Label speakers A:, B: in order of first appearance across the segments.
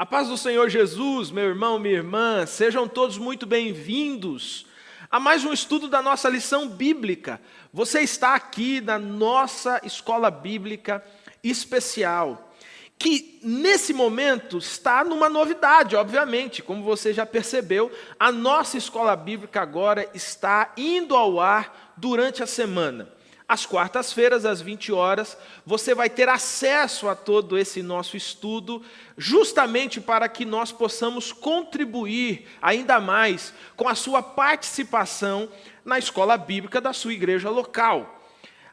A: A paz do Senhor Jesus, meu irmão, minha irmã, sejam todos muito bem-vindos a mais um estudo da nossa lição bíblica. Você está aqui na nossa escola bíblica especial, que nesse momento está numa novidade, obviamente, como você já percebeu, a nossa escola bíblica agora está indo ao ar durante a semana. Às quartas-feiras, às 20 horas, você vai ter acesso a todo esse nosso estudo, justamente para que nós possamos contribuir ainda mais com a sua participação na escola bíblica da sua igreja local.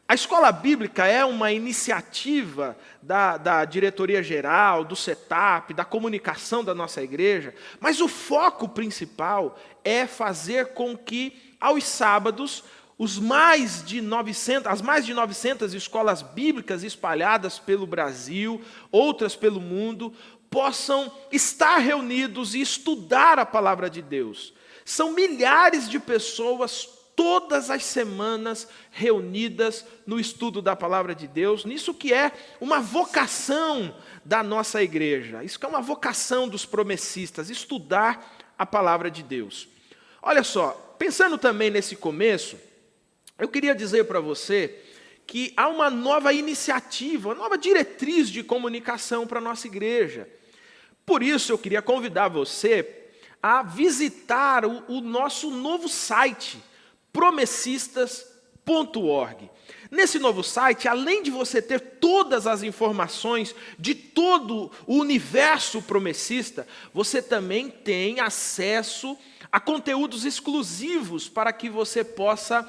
A: A escola bíblica é uma iniciativa da diretoria-geral, do CETAP, da comunicação da nossa igreja, mas o foco principal é fazer com que, aos sábados, as mais de 900 escolas bíblicas espalhadas pelo Brasil, outras pelo mundo, possam estar reunidos e estudar a palavra de Deus. São milhares de pessoas todas as semanas reunidas no estudo da palavra de Deus, nisso que é uma vocação da nossa igreja, isso que é uma vocação dos promessistas, estudar a palavra de Deus. Olha só, pensando também nesse começo, eu queria dizer para você que há uma nova iniciativa, uma nova diretriz de comunicação para a nossa igreja. Por isso, eu queria convidar você a visitar o nosso novo site, promessistas.org. Nesse novo site, além de você ter todas as informações de todo o universo promessista, você também tem acesso a conteúdos exclusivos para que possa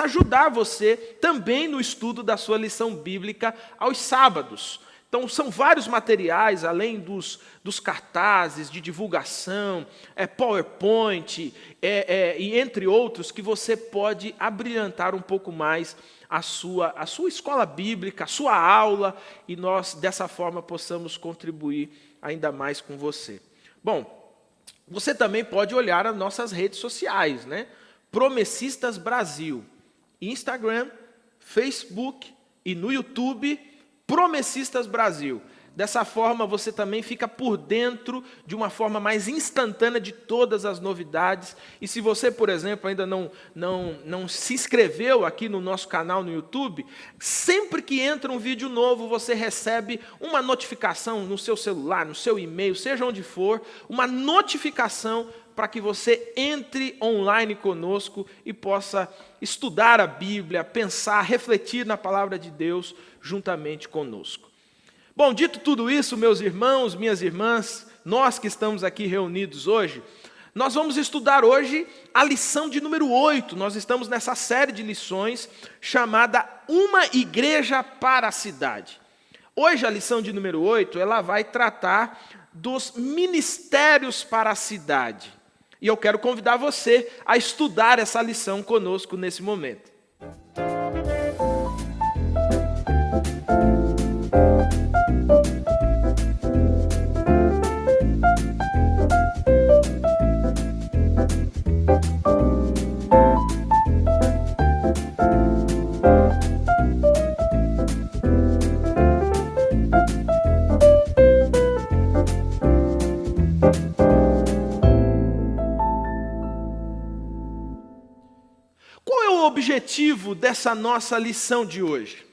A: ajudar você também no estudo da sua lição bíblica aos sábados. Então, são vários materiais, além dos cartazes de divulgação, PowerPoint, e entre outros, que você pode abrilhantar um pouco mais a sua escola bíblica, a sua aula, e nós, dessa forma, possamos contribuir ainda mais com você. Bom, você também pode olhar as nossas redes sociais, né? Promessistas Brasil, Instagram, Facebook e no YouTube, Promessistas Brasil. Dessa forma, você também fica por dentro de uma forma mais instantânea de todas as novidades. E se você, por exemplo, ainda não se inscreveu aqui no nosso canal no YouTube, sempre que entra um vídeo novo, você recebe uma notificação no seu celular, no seu e-mail, seja onde for, uma notificação para que você entre online conosco e possa estudar a Bíblia, pensar, refletir na palavra de Deus juntamente conosco. Bom, dito tudo isso, meus irmãos, minhas irmãs, nós que estamos aqui reunidos hoje, nós vamos estudar hoje a lição de número 8. Nós estamos nessa série de lições chamada Uma Igreja para a Cidade. Hoje a lição de número 8, ela vai tratar dos ministérios para a cidade. E eu quero convidar você a estudar essa lição conosco nesse momento. O objetivo dessa nossa lição de hoje?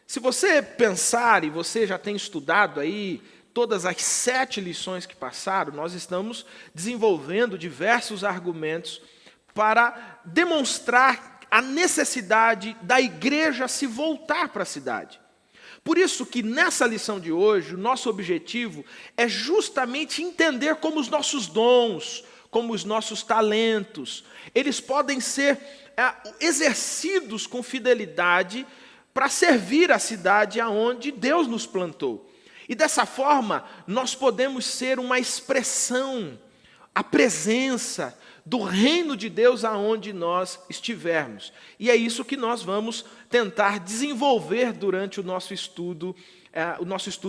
A: Se você pensar, e você já tem estudado aí todas as 7 lições que passaram, nós estamos desenvolvendo diversos argumentos para demonstrar a necessidade da igreja se voltar para a cidade. Por isso que nessa lição de hoje, o nosso objetivo é justamente entender como os nossos dons, como os nossos talentos, eles podem ser exercidos com fidelidade para servir a cidade aonde Deus nos plantou. E dessa forma, nós podemos ser uma expressão, a presença do reino de Deus aonde nós estivermos. E é isso que nós vamos tentar desenvolver durante o nosso estudo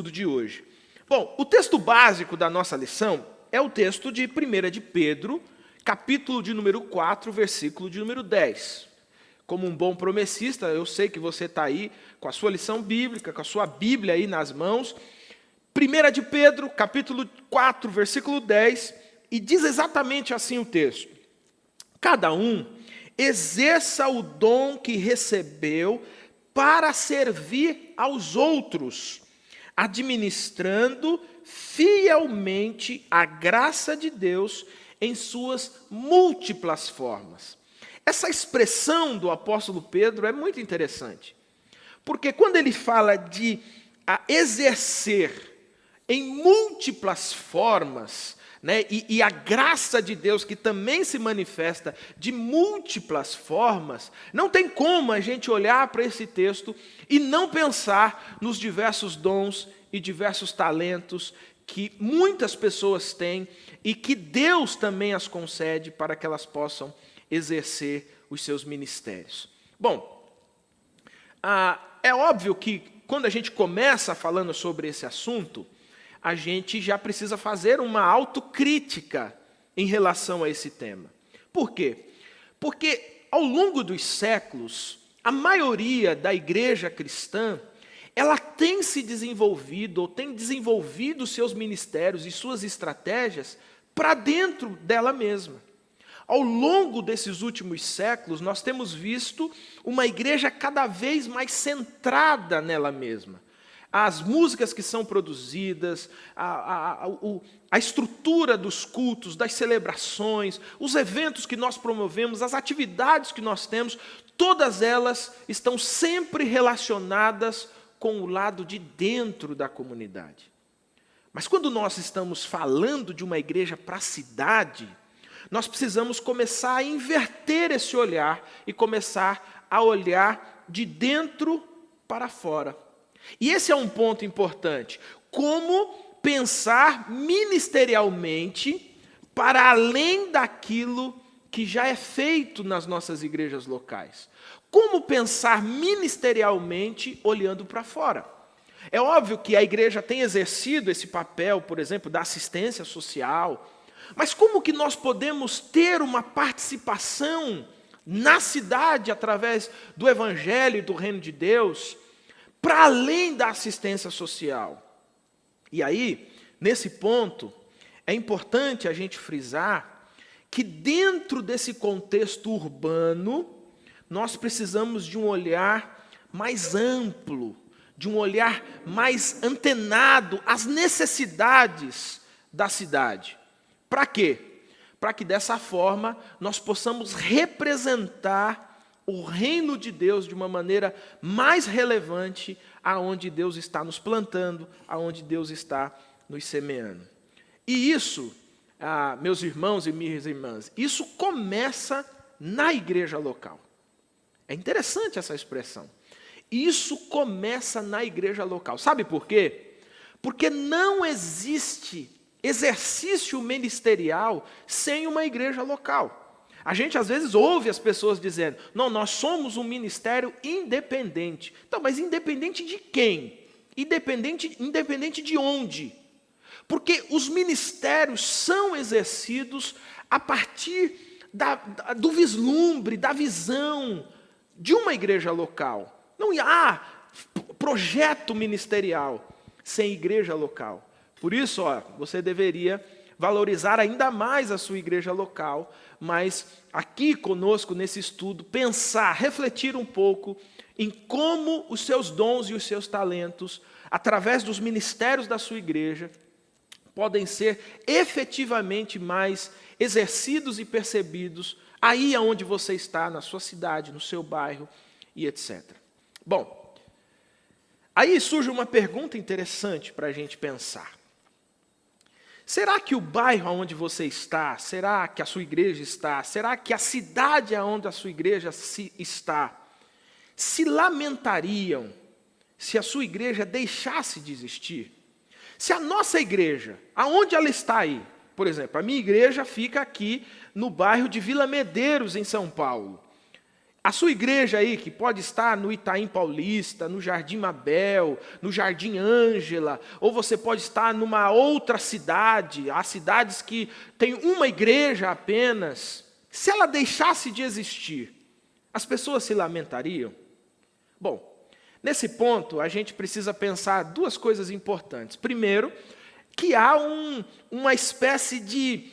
A: de hoje. Bom, o texto básico da nossa lição é o texto de 1 de Pedro, capítulo de número 4, versículo de número 10. Como um bom promessista, eu sei que você está aí com a sua lição bíblica, com a sua Bíblia aí nas mãos. 1 de Pedro, capítulo 4, versículo 10, e diz exatamente assim o texto: cada um exerça o dom que recebeu para servir aos outros, administrando fielmente a graça de Deus em suas múltiplas formas. Essa expressão do apóstolo Pedro é muito interessante, porque quando ele fala de exercer em múltiplas formas, né, e a graça de Deus que também se manifesta de múltiplas formas, não tem como a gente olhar para esse texto e não pensar nos diversos dons e diversos talentos que muitas pessoas têm e que Deus também as concede para que elas possam exercer os seus ministérios. Bom, é óbvio que quando a gente começa falando sobre esse assunto, a gente já precisa fazer uma autocrítica em relação a esse tema. Por quê? Porque ao longo dos séculos, a maioria da igreja cristã, ela tem se desenvolvido, ou tem desenvolvido seus ministérios e suas estratégias para dentro dela mesma. Ao longo desses últimos séculos, nós temos visto uma igreja cada vez mais centrada nela mesma. As músicas que são produzidas, a estrutura dos cultos, das celebrações, os eventos que nós promovemos, as atividades que nós temos, todas elas estão sempre relacionadas com o lado de dentro da comunidade. Mas quando nós estamos falando de uma igreja para a cidade, nós precisamos começar a inverter esse olhar e começar a olhar de dentro para fora. E esse é um ponto importante. Como pensar ministerialmente para além daquilo que já é feito nas nossas igrejas locais. Como pensar ministerialmente olhando para fora. É óbvio que a igreja tem exercido esse papel, por exemplo, da assistência social, mas como que nós podemos ter uma participação na cidade através do evangelho e do reino de Deus, para além da assistência social? E aí, nesse ponto, é importante a gente frisar que dentro desse contexto urbano, nós precisamos de um olhar mais amplo, de um olhar mais antenado às necessidades da cidade. Para quê? Para que dessa forma nós possamos representar o reino de Deus de uma maneira mais relevante aonde Deus está nos plantando, aonde Deus está nos semeando. E isso, meus irmãos e minhas irmãs, isso começa na igreja local. É interessante essa expressão. Isso começa na igreja local. Sabe por quê? Porque não existe exercício ministerial sem uma igreja local. A gente às vezes ouve as pessoas dizendo: não, nós somos um ministério independente. Então, mas independente de quem? Independente de onde? Porque os ministérios são exercidos a partir do vislumbre, da visão de uma igreja local. Não há projeto ministerial sem igreja local. Por isso, você deveria valorizar ainda mais a sua igreja local, mas aqui conosco nesse estudo, pensar, refletir um pouco em como os seus dons e os seus talentos, através dos ministérios da sua igreja, podem ser efetivamente mais exercidos e percebidos aí aonde você está, na sua cidade, no seu bairro e etc. Bom, aí surge uma pergunta interessante para a gente pensar. Será que o bairro onde você está, será que a sua igreja está, será que a cidade onde a sua igreja está, se lamentariam se a sua igreja deixasse de existir? Se a nossa igreja, aonde ela está aí, por exemplo, a minha igreja fica aqui no bairro de Vila Medeiros, em São Paulo. A sua igreja aí, que pode estar no Itaim Paulista, no Jardim Mabel, no Jardim Ângela, ou você pode estar numa outra cidade, há cidades que têm uma igreja apenas. Se ela deixasse de existir, as pessoas se lamentariam? Bom, Nesse ponto, a gente precisa pensar duas coisas importantes. Primeiro, que há uma espécie de,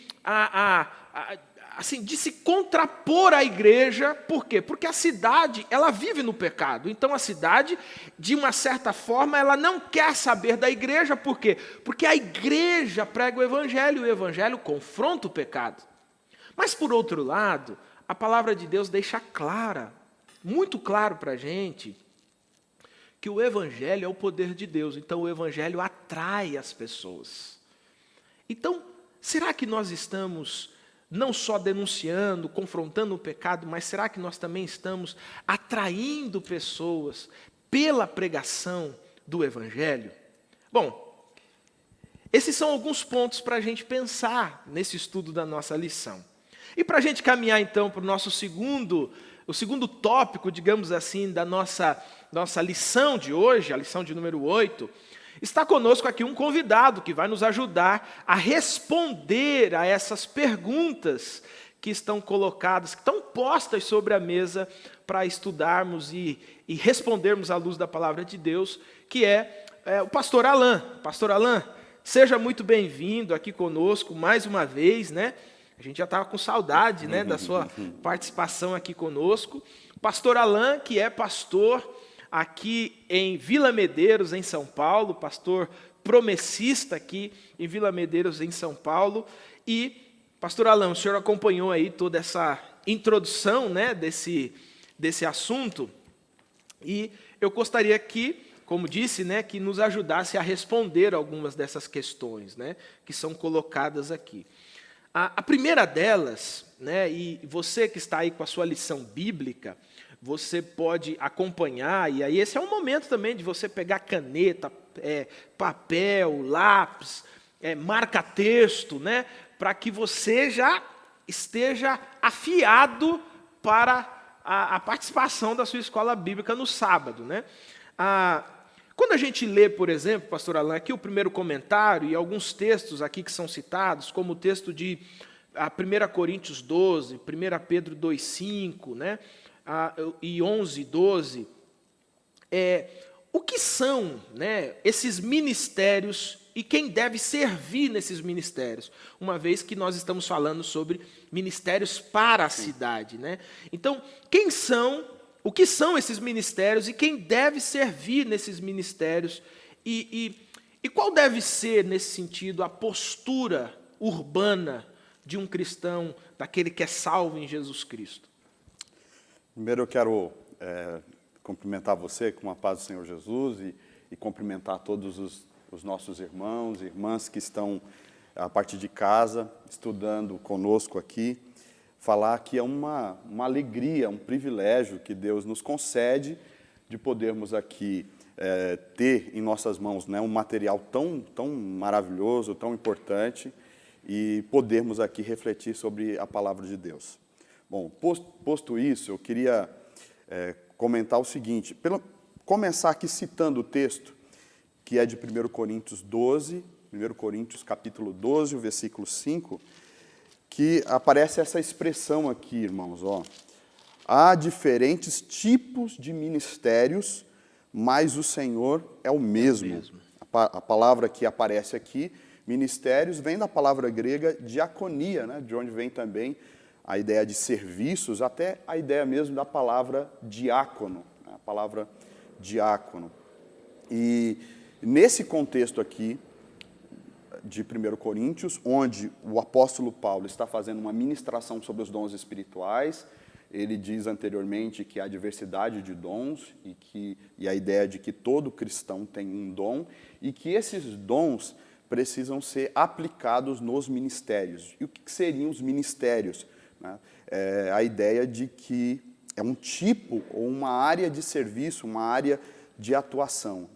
A: assim, de se contrapor à igreja. Por quê? Porque a cidade, ela vive no pecado. Então, a cidade, de uma certa forma, ela não quer saber da igreja. Por quê? Porque a igreja prega o evangelho confronta o pecado. Mas, por outro lado, a palavra de Deus deixa muito claro para a gente, que o evangelho é o poder de Deus. Então, o evangelho atrai as pessoas. Então, será que nós estamos não só denunciando, confrontando o pecado, mas será que nós também estamos atraindo pessoas pela pregação do evangelho? Bom, esses são alguns pontos para a gente pensar nesse estudo da nossa lição. E para a gente caminhar, então, para o segundo tópico, digamos assim, da nossa lição de hoje, a lição de número 8, está conosco aqui um convidado que vai nos ajudar a responder a essas perguntas que estão colocadas, que estão postas sobre a mesa para estudarmos e respondermos à luz da palavra de Deus, que é o pastor Alain. Pastor Alain, seja muito bem-vindo aqui conosco mais uma vez, né? A gente já estava com saudade, né, da sua participação aqui conosco. Pastor Alain, que é pastor aqui em Vila Medeiros, em São Paulo, pastor promessista aqui em Vila Medeiros, em São Paulo. E, pastor Alain, o senhor acompanhou aí toda essa introdução, né, desse assunto. E eu gostaria que, como disse, né, que nos ajudasse a responder algumas dessas questões, né, que são colocadas aqui. A primeira delas, né, e você que está aí com a sua lição bíblica, você pode acompanhar, e aí esse é um momento também de você pegar caneta, papel, lápis, marca-texto, né, para que você já esteja afiado para a participação da sua escola bíblica no sábado, né? Quando a gente lê, por exemplo, pastor Alain, aqui o primeiro comentário e alguns textos aqui que são citados, como o texto de 1 Coríntios 12, 1 Pedro 2,5, né, e 11, 12, o que são, né, esses ministérios e quem deve servir nesses ministérios, uma vez que nós estamos falando sobre ministérios para a cidade, né? Então, o que são esses ministérios e quem deve servir nesses ministérios e qual deve ser, nesse sentido, a postura urbana de um cristão, daquele que é salvo em Jesus Cristo?
B: Primeiro eu quero cumprimentar você com a paz do Senhor Jesus e cumprimentar todos os nossos irmãos e irmãs que estão a partir de casa, estudando conosco aqui. Falar que é uma alegria, um privilégio que Deus nos concede de podermos aqui ter em nossas mãos, né, um material tão maravilhoso, tão importante, e podermos aqui refletir sobre a palavra de Deus. Bom, posto isso, eu queria comentar o seguinte, começar aqui citando o texto, que é de 1 Coríntios 12, 1 Coríntios capítulo 12, o versículo 5, que aparece essa expressão aqui, irmãos, ó. Há diferentes tipos de ministérios, mas o Senhor é o mesmo. A palavra que aparece aqui, ministérios, vem da palavra grega diaconia, né, de onde vem também a ideia de serviços, até a ideia mesmo da palavra diácono, né, a palavra diácono. E nesse contexto aqui, de 1 Coríntios, onde o apóstolo Paulo está fazendo uma ministração sobre os dons espirituais. Ele diz anteriormente que há diversidade de dons e a ideia de que todo cristão tem um dom e que esses dons precisam ser aplicados nos ministérios. E o que seriam os ministérios? Né? A ideia de que é um tipo ou uma área de serviço, uma área de atuação.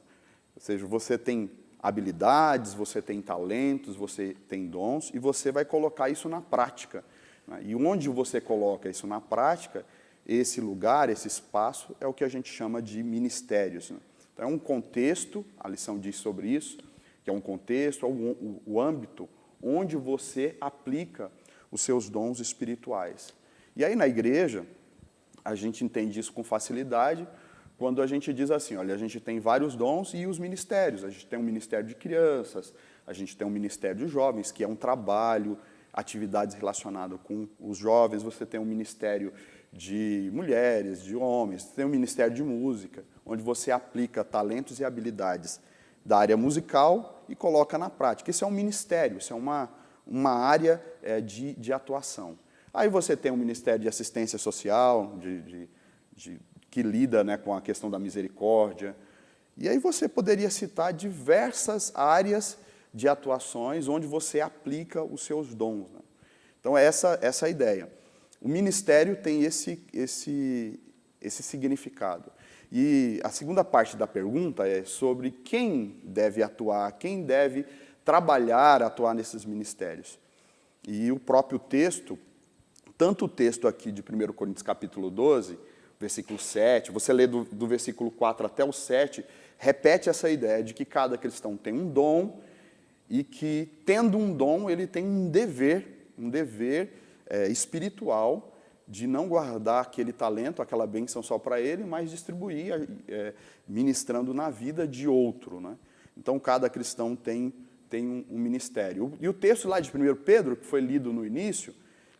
B: Ou seja, você tem habilidades, você tem talentos, você tem dons, e você vai colocar isso na prática. Né? E onde você coloca isso na prática, esse lugar, esse espaço, é o que a gente chama de ministérios. Né? Então, é um contexto, a lição diz sobre isso, que é um contexto, o âmbito onde você aplica os seus dons espirituais. E aí, na igreja, a gente entende isso com facilidade, quando a gente diz assim, olha, a gente tem vários dons e os ministérios. A gente tem um ministério de crianças, a gente tem um ministério de jovens, que é um trabalho, atividades relacionadas com os jovens. Você tem um ministério de mulheres, de homens, você tem um ministério de música, onde você aplica talentos e habilidades da área musical e coloca na prática. Isso é um ministério, isso é uma área de atuação. Aí você tem um ministério de assistência social, que lida, né, com a questão da misericórdia. E aí você poderia citar diversas áreas de atuações onde você aplica os seus dons, né? Então, essa é a ideia. O ministério tem esse significado. E a segunda parte da pergunta é sobre quem deve atuar, quem deve trabalhar, atuar nesses ministérios. E o próprio texto, tanto o texto aqui de 1 Coríntios capítulo 12, versículo 7, você lê do versículo 4 até o 7, repete essa ideia de que cada cristão tem um dom e que, tendo um dom, ele tem um dever espiritual de não guardar aquele talento, aquela bênção só para ele, mas distribuir, ministrando na vida de outro, né? Então, cada cristão tem um ministério. E o texto lá de 1 Pedro, que foi lido no início,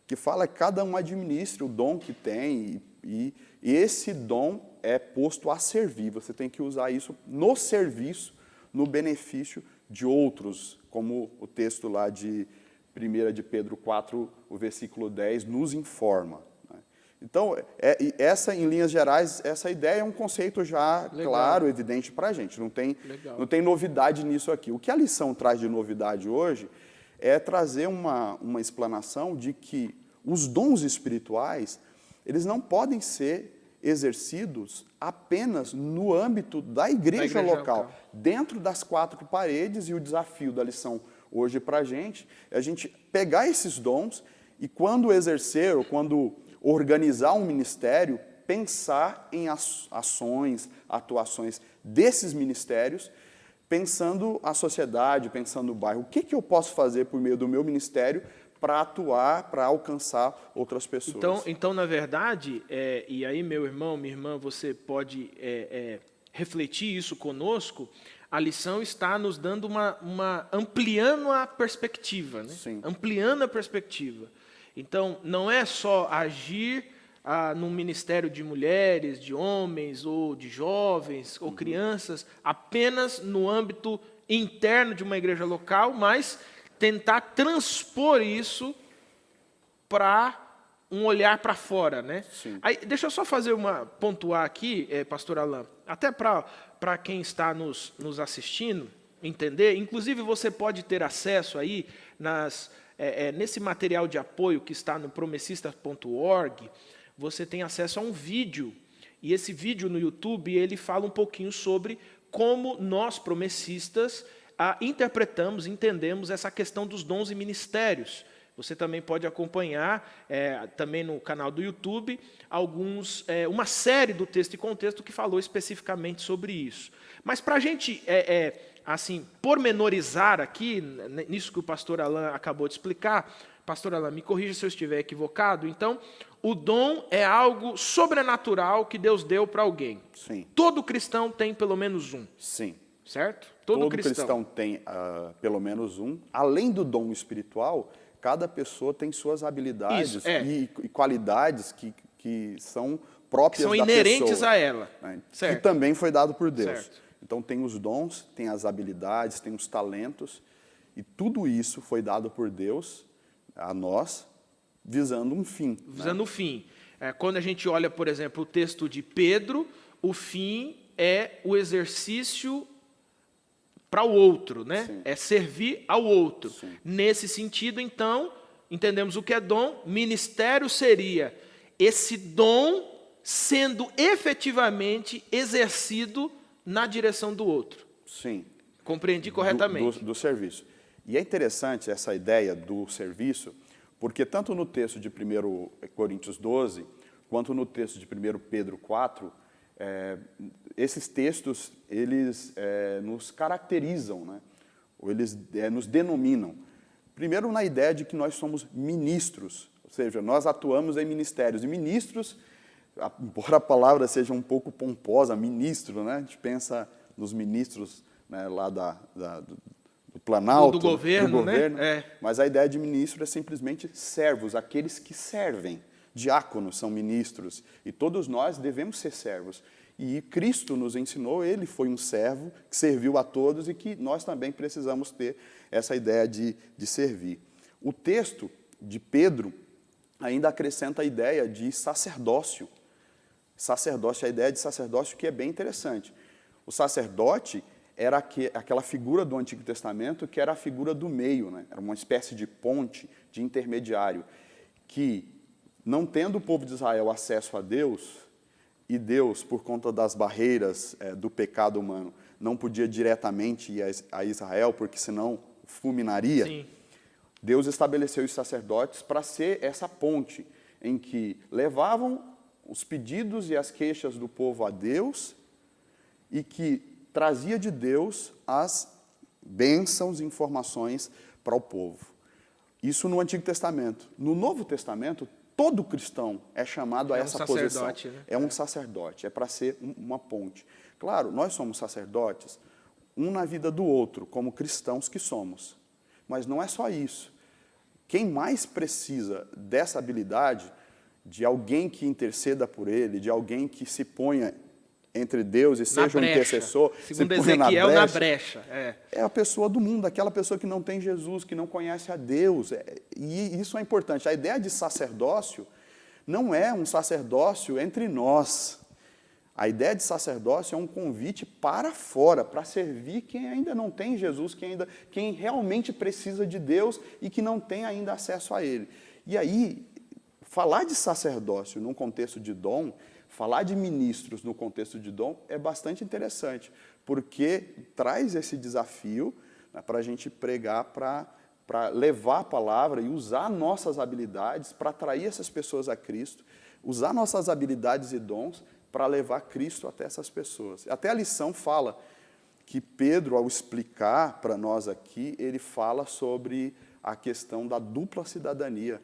B: que fala que cada um administre o dom que tem e esse dom é posto a servir. Você tem que usar isso no serviço, no benefício de outros, como o texto lá de 1 de Pedro 4, o versículo 10, nos informa. Então, em linhas gerais, essa ideia é um conceito já claro, evidente para a gente. Não tem novidade nisso aqui. O que a lição traz de novidade hoje é trazer uma explanação de que os dons espirituais, eles não podem ser exercidos apenas no âmbito da igreja local, dentro das 4 paredes. E o desafio da lição hoje para a gente é a gente pegar esses dons e, quando exercer ou quando organizar um ministério, pensar em ações, atuações desses ministérios, pensando a sociedade, pensando o bairro. O que eu posso fazer por meio do meu ministério para atuar, para alcançar outras pessoas?
A: Então, na verdade, e aí, meu irmão, minha irmã, você pode refletir isso conosco. A lição está nos dando ampliando a perspectiva, né?
B: Sim.
A: Ampliando a perspectiva. Então, não é só agir num ministério de mulheres, de homens, ou de jovens, ou crianças, apenas no âmbito interno de uma igreja local, mas tentar transpor isso para um olhar para fora, né?
B: Sim.
A: Aí, deixa eu só pontuar aqui, pastor Alain, até para quem está nos assistindo entender. Inclusive, você pode ter acesso aí nesse material de apoio que está no promessista.org. Você tem acesso a um vídeo, e esse vídeo no YouTube, ele fala um pouquinho sobre como nós, promessistas, interpretamos, entendemos essa questão dos dons e ministérios. Você também pode acompanhar, também no canal do YouTube, uma série do Texto e Contexto que falou especificamente sobre isso. Mas para a gente, assim, pormenorizar aqui, nisso que o pastor Alain acabou de explicar, pastor Alain, me corrija se eu estiver equivocado. Então, o dom é algo sobrenatural que Deus deu para alguém.
B: Sim.
A: Todo cristão tem pelo menos um.
B: Sim.
A: Certo?
B: Todo cristão tem pelo menos um. Além do dom espiritual, cada pessoa tem suas habilidades e qualidades que são próprias da pessoa.
A: São inerentes a ela.
B: Né?
A: Certo.
B: Que também foi dado por Deus.
A: Certo.
B: Então, tem os dons, tem as habilidades, tem os talentos, e tudo isso foi dado por Deus a nós, visando um fim.
A: Visando o fim. Quando a gente olha, por exemplo, o texto de Pedro, o fim é o exercício para o outro, né?
B: Sim.
A: É servir ao outro.
B: Sim.
A: Nesse sentido, então, entendemos o que é dom. Ministério seria esse dom sendo efetivamente exercido na direção do outro.
B: Sim.
A: Compreendi corretamente?
B: Do serviço. E é interessante essa ideia do serviço, porque tanto no texto de 1 Coríntios 12, quanto no texto de 1 Pedro 4, esses textos, eles nos caracterizam, né? Ou eles nos denominam. Primeiro, na ideia de que nós somos ministros, ou seja, nós atuamos em ministérios. E ministros embora a palavra seja um pouco pomposa, ministro, né? A gente pensa nos ministros, né, lá do Planalto,
A: do governo, né?
B: Mas a ideia de ministro é simplesmente servos, aqueles que servem. Diáconos são ministros, e todos nós devemos ser servos. E Cristo nos ensinou, ele foi um servo que serviu a todos e que nós também precisamos ter essa ideia de servir. O texto de Pedro ainda acrescenta a ideia de sacerdócio. Sacerdócio, a ideia de sacerdócio que é bem interessante. O sacerdote era aquela figura do Antigo Testamento que era a figura do meio, né? Era uma espécie de ponte, de intermediário, que, não tendo o povo de Israel acesso a Deus, e Deus, por conta das barreiras do pecado humano, não podia diretamente ir a Israel, porque senão fulminaria,
A: Sim.
B: Deus estabeleceu os sacerdotes para ser essa ponte, em que levavam os pedidos e as queixas do povo a Deus, e que trazia de Deus as bênçãos e informações para o povo. Isso no Antigo Testamento. No Novo Testamento, todo cristão é chamado a essa posição.
A: Né?
B: É um sacerdote, é para ser uma ponte. Claro, nós somos sacerdotes, um na vida do outro, como cristãos que somos. Mas não é só isso. Quem mais precisa dessa habilidade, de alguém que interceda por ele, de alguém que se ponha entre Deus e seja um intercessor,
A: segundo Ezequiel, na brecha.
B: É a pessoa do mundo, aquela pessoa que não tem Jesus, que não conhece a Deus. E isso é importante. A ideia de sacerdócio não é um sacerdócio entre nós. A ideia de sacerdócio é um convite para fora, para servir quem ainda não tem Jesus, quem realmente precisa de Deus e que não tem ainda acesso a Ele. E aí, falar de sacerdócio num contexto de dom, falar de ministros no contexto de dom é bastante interessante, porque traz esse desafio, né, para a gente pregar, para levar a palavra e usar nossas habilidades para atrair essas pessoas a Cristo, usar nossas habilidades e dons para levar Cristo até essas pessoas. Até a lição fala que Pedro, ao explicar para nós aqui, ele fala sobre a questão da dupla cidadania.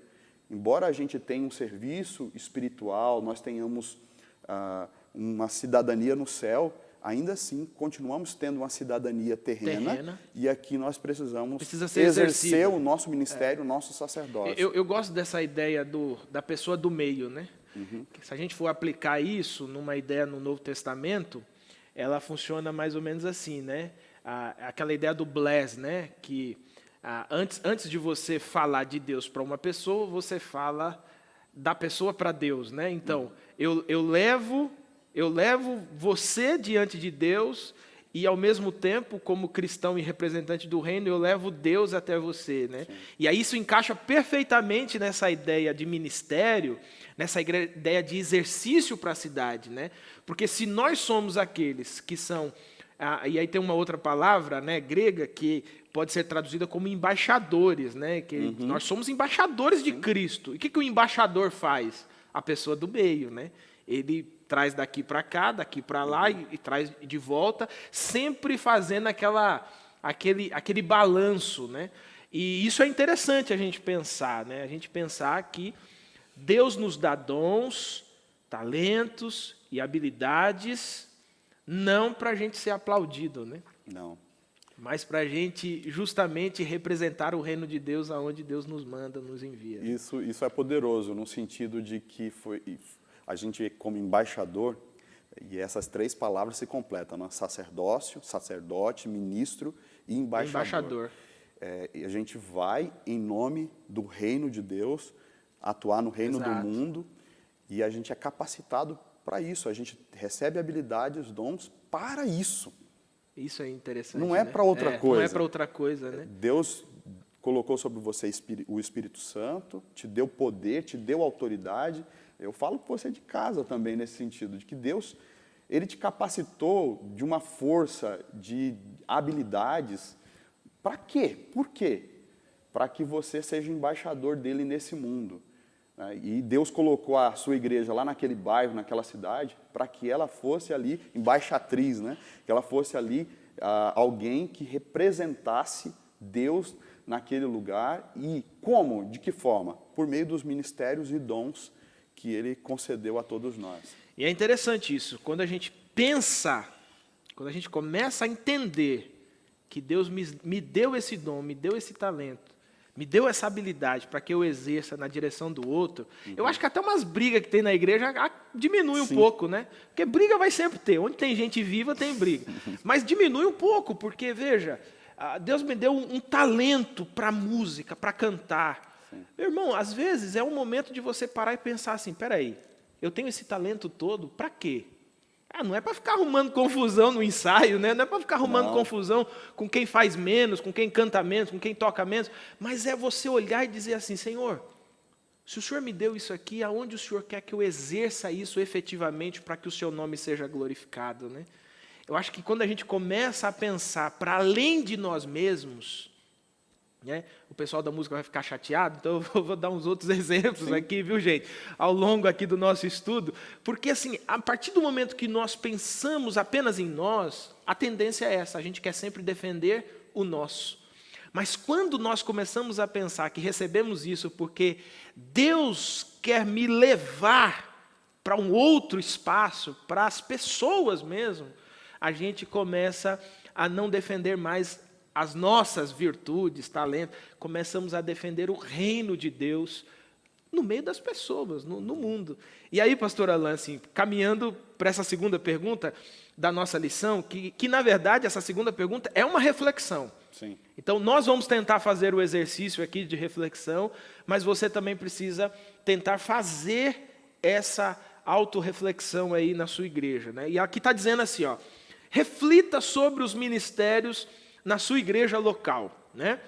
B: Embora a gente tenha um serviço espiritual, nós tenhamos uma cidadania no céu, ainda assim continuamos tendo uma cidadania terrena. E aqui nós precisamos exercer o nosso ministério, o nosso sacerdócio.
A: Eu gosto dessa ideia da pessoa do meio, né? Uhum. Se a gente for aplicar isso numa ideia no Novo Testamento, ela funciona mais ou menos assim, né? Aquela ideia do bless, né? Que antes de você falar de Deus para uma pessoa, você fala da pessoa para Deus, né? Então, eu levo você diante de Deus e, ao mesmo tempo, como cristão e representante do reino, eu levo Deus até você, né? Sim. E aí isso encaixa perfeitamente nessa ideia de ministério, nessa ideia de exercício para a cidade, né? Porque se nós somos aqueles que são... e aí tem uma outra palavra, né, grega, que pode ser traduzida como embaixadores, né? Que nós somos embaixadores de Cristo. E o que o embaixador faz? A pessoa do meio, né? Ele traz daqui para cá, daqui para lá e traz de volta, sempre fazendo aquele balanço, né? E isso é interessante a gente pensar, né? A gente pensar que Deus nos dá dons, talentos e habilidades, não para a gente ser aplaudido, né?
B: Não.
A: Mas para a gente justamente representar o reino de Deus aonde Deus nos manda, nos envia.
B: Isso é poderoso, no sentido de que a gente, como embaixador, e essas três palavras se completam, né? Sacerdócio, sacerdote, ministro e embaixador. E a gente vai, em nome do reino de Deus, atuar no reino do mundo, e a gente é capacitado para isso. A gente recebe habilidades, dons para isso.
A: Isso é interessante.
B: Não é para outra coisa.
A: Não é para outra coisa, né?
B: Deus colocou sobre você o Espírito Santo, te deu poder, te deu autoridade. Eu falo com você de casa também, nesse sentido, de que Deus, Ele te capacitou de uma força, de habilidades. Para quê? Por quê? Para que você seja embaixador dele nesse mundo. E Deus colocou a sua igreja lá naquele bairro, naquela cidade, para que ela fosse ali embaixatriz, né? Que ela fosse ali alguém que representasse Deus naquele lugar. E como? De que forma? Por meio dos ministérios e dons que Ele concedeu a todos nós.
A: E é interessante isso, quando a gente pensa, quando a gente começa a entender que Deus me deu esse dom, me deu esse talento, me deu essa habilidade para que eu exerça na direção do outro, eu acho que até umas brigas que tem na igreja diminui um pouco, né? Porque briga vai sempre ter, onde tem gente viva tem briga, mas diminui um pouco, porque, veja, Deus me deu um talento para música, para cantar. Meu irmão, às vezes é um momento de você parar e pensar assim, peraí, eu tenho esse talento todo, para quê? Não é para ficar arrumando confusão no ensaio, né? Não é para ficar arrumando confusão com quem faz menos, com quem canta menos, com quem toca menos, mas é você olhar e dizer assim, Senhor, se o Senhor me deu isso aqui, aonde o Senhor quer que eu exerça isso efetivamente para que o seu nome seja glorificado, né? Eu acho que quando a gente começa a pensar para além de nós mesmos, né? O pessoal da música vai ficar chateado, então eu vou dar uns outros exemplos aqui, viu, gente? Ao longo aqui do nosso estudo, porque assim, a partir do momento que nós pensamos apenas em nós, a tendência é essa, a gente quer sempre defender o nosso. Mas quando nós começamos a pensar que recebemos isso porque Deus quer me levar para um outro espaço, para as pessoas mesmo, a gente começa a não defender mais as nossas virtudes, talentos, começamos a defender o reino de Deus no meio das pessoas, no mundo. E aí, pastor Alan, assim, caminhando para essa segunda pergunta da nossa lição, que na verdade essa segunda pergunta é uma reflexão.
B: Sim.
A: Então nós vamos tentar fazer o exercício aqui de reflexão, mas você também precisa tentar fazer essa autorreflexão aí na sua igreja, né? E aqui está dizendo assim, ó, reflita sobre os ministérios na sua igreja local, né?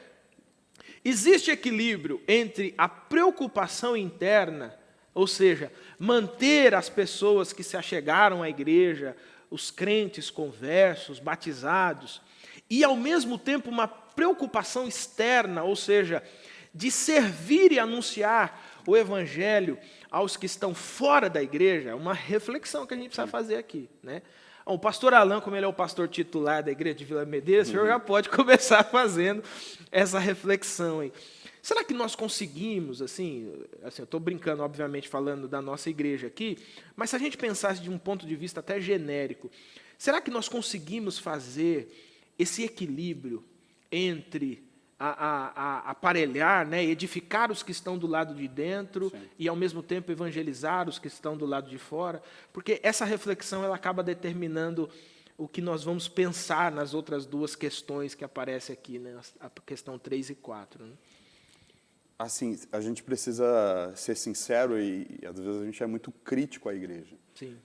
A: Existe equilíbrio entre a preocupação interna, ou seja, manter as pessoas que se achegaram à igreja, os crentes conversos, batizados, e ao mesmo tempo uma preocupação externa, ou seja, de servir e anunciar o evangelho aos que estão fora da igreja, é uma reflexão que a gente precisa fazer aqui, né? O pastor Alan, como ele é o pastor titular da igreja de Vila Medeiros, o senhor já pode começar fazendo essa reflexão aí. Será que nós conseguimos, assim eu estou brincando, obviamente, falando da nossa igreja aqui, mas se a gente pensasse de um ponto de vista até genérico, será que nós conseguimos fazer esse equilíbrio entre aparelhar, né, edificar os que estão do lado de dentro, sim, e ao mesmo tempo evangelizar os que estão do lado de fora? Porque essa reflexão ela acaba determinando o que nós vamos pensar nas outras duas questões que aparecem aqui, né, a questão 3 e 4. Né?
B: Assim, a gente precisa ser sincero e às vezes a gente é muito crítico à igreja.
A: Sim.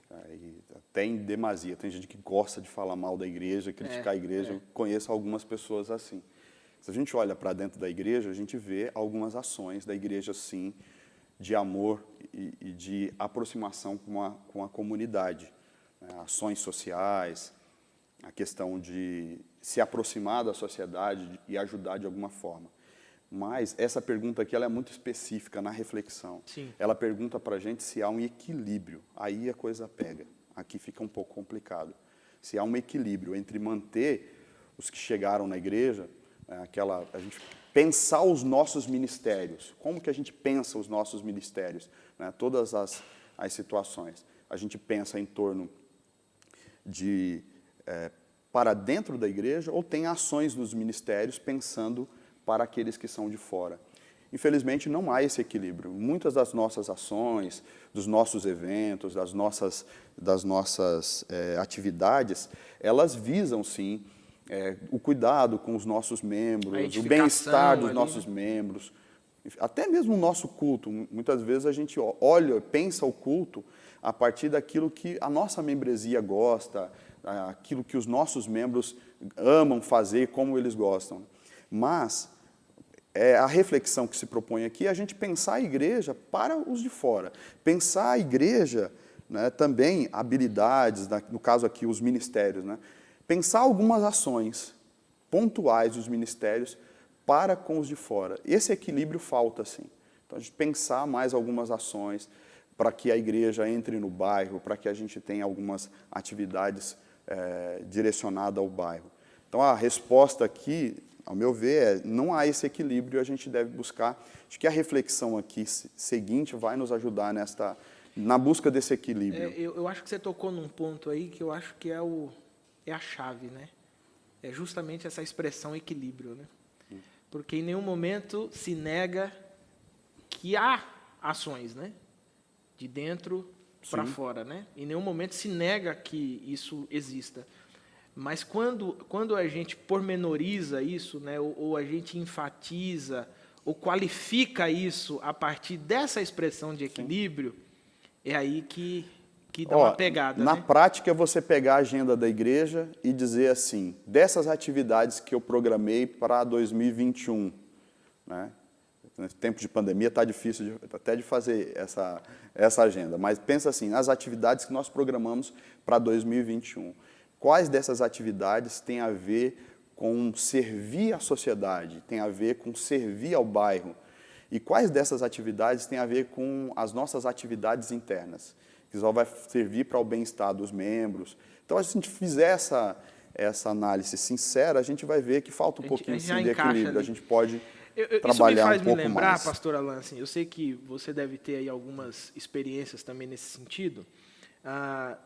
B: Até em demasia. Tem gente que gosta de falar mal da igreja, criticar a igreja. Eu conheço algumas pessoas assim. Se a gente olha para dentro da igreja, a gente vê algumas ações da igreja, sim, de amor e de aproximação com a comunidade. Ações sociais, a questão de se aproximar da sociedade e ajudar de alguma forma. Mas essa pergunta aqui ela é muito específica na reflexão. Sim. Ela pergunta para a gente se há um equilíbrio. Aí a coisa pega. Aqui fica um pouco complicado. Se há um equilíbrio entre manter os que chegaram na igreja, a gente pensar os nossos ministérios. Como que a gente pensa os nossos ministérios? Né? Todas as situações. A gente pensa em torno de para dentro da igreja ou tem ações nos ministérios pensando para aqueles que são de fora. Infelizmente, não há esse equilíbrio. Muitas das nossas ações, dos nossos eventos, das nossas atividades, elas visam, sim, o cuidado com os nossos membros, o bem-estar dos nossos membros, até mesmo o nosso culto. Muitas vezes a gente olha, pensa o culto a partir daquilo que a nossa membresia gosta, aquilo que os nossos membros amam fazer, como eles gostam. Mas a reflexão que se propõe aqui é a gente pensar a igreja para os de fora. Pensar a igreja, né, também habilidades, no caso aqui os ministérios, né, pensar algumas ações pontuais dos ministérios para com os de fora. Esse equilíbrio falta, sim. Então, a gente pensar mais algumas ações para que a igreja entre no bairro, para que a gente tenha algumas atividades direcionadas ao bairro. Então, a resposta aqui, ao meu ver, não há esse equilíbrio, a gente deve buscar. Acho que a reflexão aqui seguinte vai nos ajudar na busca desse equilíbrio.
A: Eu acho que você tocou num ponto aí que eu acho que é a chave, né? É justamente essa expressão equilíbrio, né? Porque em nenhum momento se nega que há ações, né? De dentro para fora, né? Em nenhum momento se nega que isso exista. Mas quando a gente pormenoriza isso, né? Ou a gente enfatiza ou qualifica isso a partir dessa expressão de equilíbrio, é aí que dá uma pegada.
B: Na
A: né?
B: prática, é você pegar a agenda da igreja e dizer assim, dessas atividades que eu programei para 2021, né? Nesse tempo de pandemia está difícil até de fazer essa agenda, mas pensa assim, nas atividades que nós programamos para 2021. Quais dessas atividades têm a ver com servir à sociedade, tem a ver com servir ao bairro? E quais dessas atividades têm a ver com as nossas atividades internas, que só vai servir para o bem-estar dos membros? Então, se a gente fizer essa análise sincera, a gente vai ver que falta um pouquinho sim, de equilíbrio. Ali. A gente pode trabalhar um pouco mais. Isso me faz me lembrar,
A: pastor Alan, assim, eu sei que você deve ter aí algumas experiências também nesse sentido.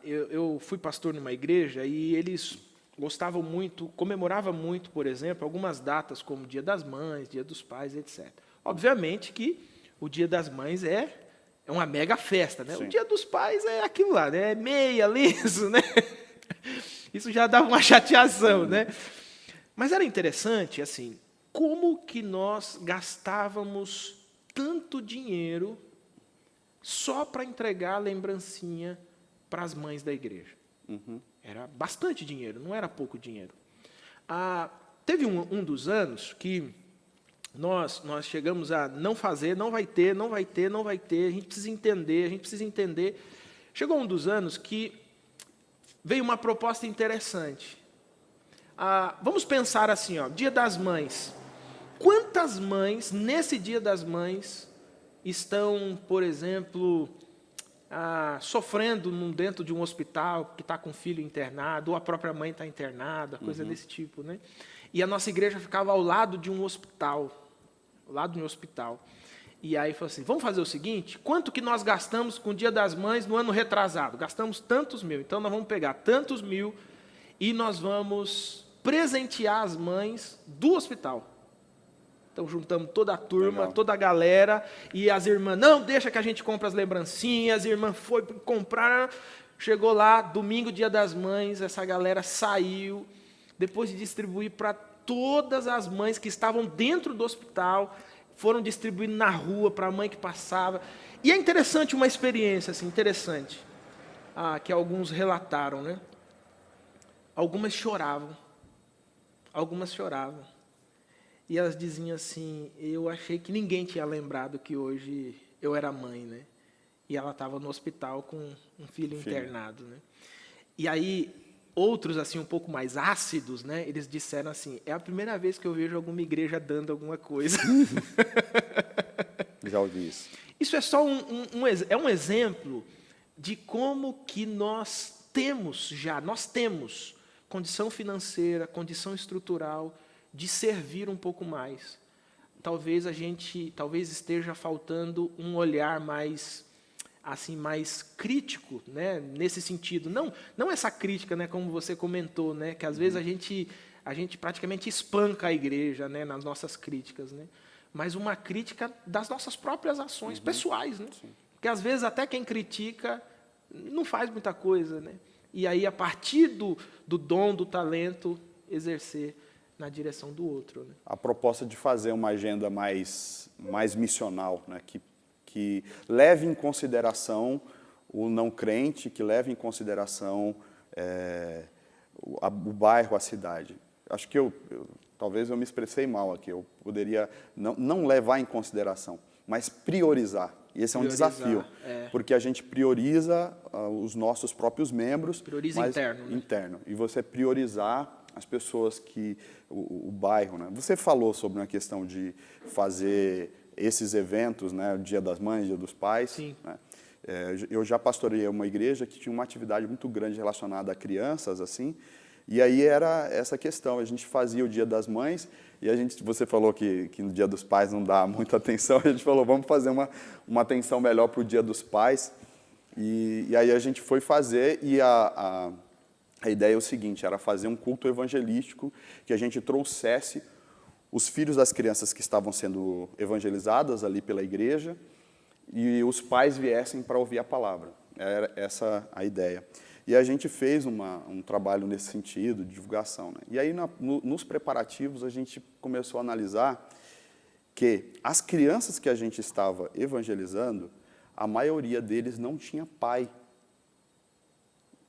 A: Eu fui pastor numa igreja e eles gostavam muito, comemoravam muito, por exemplo, algumas datas como Dia das Mães, Dia dos Pais, etc. Obviamente que o Dia das Mães é uma mega festa, né? Sim. O Dia dos Pais é aquilo lá, né? É meia, liso, né? Isso já dava uma chateação, né? Mas era interessante, assim, como que nós gastávamos tanto dinheiro só para entregar a lembrancinha para as mães da igreja. Era bastante dinheiro, não era pouco dinheiro. Teve um dos anos que nós chegamos a não fazer, não vai ter, a gente precisa entender. Chegou um dos anos que veio uma proposta interessante. Vamos pensar assim, Dia das Mães. Quantas mães, nesse Dia das Mães, estão, por exemplo, sofrendo dentro de um hospital, que está com o filho internado, ou a própria mãe está internada, coisa desse tipo, né? E a nossa igreja ficava ao lado de um hospital, E aí falou assim, vamos fazer o seguinte, quanto que nós gastamos com o Dia das Mães no ano retrasado? Gastamos tantos mil, então nós vamos pegar tantos mil e nós vamos presentear as mães do hospital. Então, juntamos toda a turma, legal, toda a galera, e as irmãs, não, deixa que a gente compra as lembrancinhas, as irmãs foi comprar, chegou lá, domingo, Dia das Mães, essa galera saiu, depois de distribuir para todas as mães que estavam dentro do hospital, foram distribuindo na rua para a mãe que passava. E é interessante, uma experiência assim, interessante, que alguns relataram, né? Algumas choravam. E elas diziam assim, eu achei que ninguém tinha lembrado que hoje eu era mãe, né? E ela estava no hospital com um filho internado, né? E aí, outros assim um pouco mais ácidos, né? Eles disseram assim, é a primeira vez que eu vejo alguma igreja dando alguma coisa.
B: Já ouvi isso.
A: Isso é só um exemplo de como que nós temos condição financeira, condição estrutural, de servir um pouco mais. Talvez esteja faltando um olhar mais crítico, né, nesse sentido. Não essa crítica, né, como você comentou, né, que às vezes a gente praticamente espanca a igreja, né, nas nossas críticas, né, mas uma crítica das nossas próprias ações pessoais, né, porque às vezes até quem critica não faz muita coisa, né, e aí a partir do dom, do talento, exercer na direção do outro, né?
B: A proposta de fazer uma agenda mais missional, né? Que leve em consideração o não crente, que leve em consideração o bairro, a cidade. Acho que talvez eu me expressei mal aqui, eu poderia não levar em consideração, mas priorizar. E esse é um desafio, porque a gente prioriza os nossos próprios membros.
A: Prioriza interno. Né?
B: Interno. E você priorizar as pessoas que... O bairro, né? Você falou sobre uma questão de fazer esses eventos, né? O Dia das Mães, Dia dos Pais.
A: Sim.
B: Né? Eu já pastoreei uma igreja que tinha uma atividade muito grande relacionada a crianças, assim, e aí era essa questão, a gente fazia o Dia das Mães, e você falou que no Dia dos Pais não dá muita atenção, a gente falou, vamos fazer uma atenção melhor para o Dia dos Pais, E aí a gente foi fazer, e a ideia é o seguinte, era fazer um culto evangelístico, que a gente trouxesse os filhos das crianças que estavam sendo evangelizadas ali pela igreja, e os pais viessem para ouvir a palavra. Era essa a ideia. E a gente fez um trabalho nesse sentido, de divulgação, né? E aí, nos preparativos, a gente começou a analisar que as crianças que a gente estava evangelizando, a maioria deles não tinha pai.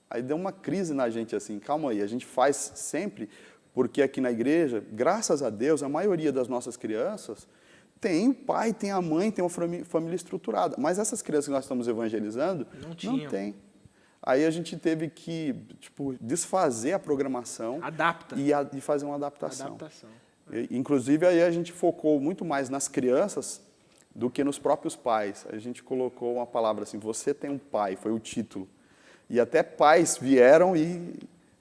B: Aí deu uma crise na gente assim, calma aí, a gente faz sempre, porque aqui na igreja, graças a Deus, a maioria das nossas crianças tem o pai, tem a mãe, tem uma família estruturada. Mas essas crianças que nós estamos evangelizando, não tem. Aí a gente teve que desfazer a programação e fazer uma adaptação. Inclusive, aí a gente focou muito mais nas crianças do que nos próprios pais. A gente colocou uma palavra assim, você tem um pai, foi o título. E até pais vieram e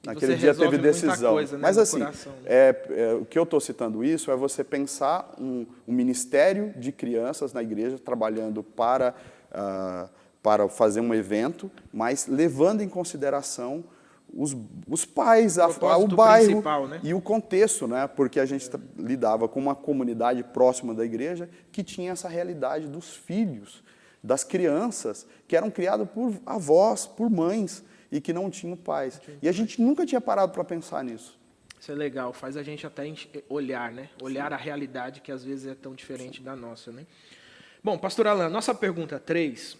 B: naquele dia teve decisão.
A: Coisa, né,
B: mas assim,
A: coração, né?
B: O que eu estou citando isso é você pensar um ministério de crianças na igreja, trabalhando para fazer um evento, mas levando em consideração os pais, o bairro, né? E o contexto, né? Porque a gente lidava com uma comunidade próxima da igreja que tinha essa realidade dos filhos, das crianças, que eram criadas por avós, por mães, e que não tinham pais. E a gente nunca tinha parado para pensar nisso.
A: Isso é legal, faz a gente até olhar, né? Olhar a realidade que às vezes é tão diferente da nossa, né? Bom, pastor Alan, nossa pergunta 3,